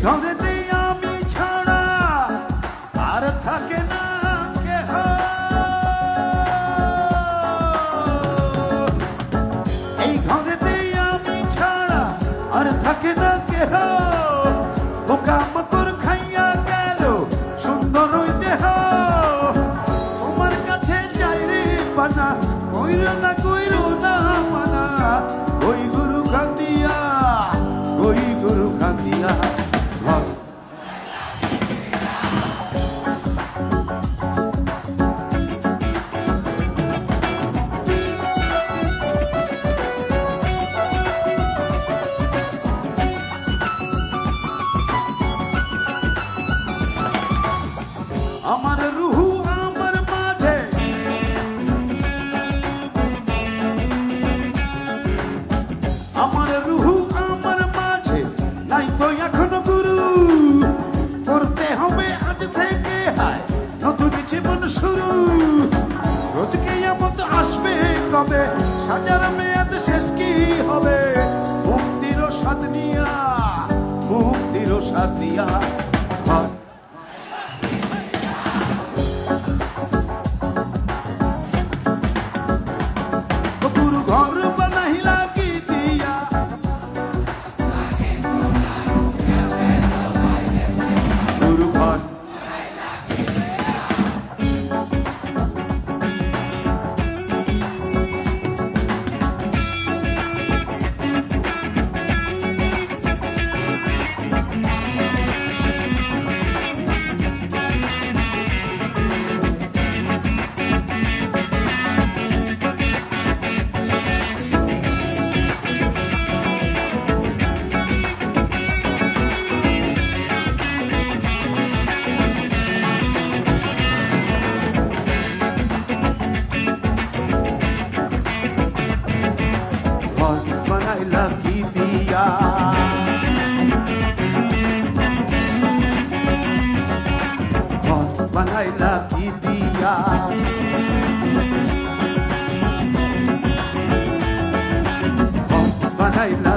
ঘরেতে আমি ছাড়া আর থাকে না কেহ, এই ঘরেতে আমি ছাড়া আর থাকে না কেহ। পোকামাকড় খাইয়া গেল সুন্দর ওই দেহ, তোমার কাছে যাই রে পানা, কইরো না মানা, ওই গুরু কান্দিয়া, ওই গুরু কান্দিয়া। আমার রুহু আমার মাঝে, আমার রুহু আমার মাঝে, নাই তো এখনো গুরু, করতে হবে আজ থেকে হায় নতুন জীবন শুরু। রোজ কিয়ামত আসবে কবে, সাজার মেয়াদ শেষ কি হবে, মুক্তির স্বাদ নিয়া, মুক্তির স্বাদ নিয়া। গুরু ঘর বানাইলা কি দিয়া, গুরু ঘর বানাইলা কি দিয়া, ঘর বানাইলা কি দিয়া, ঘর বানাইলা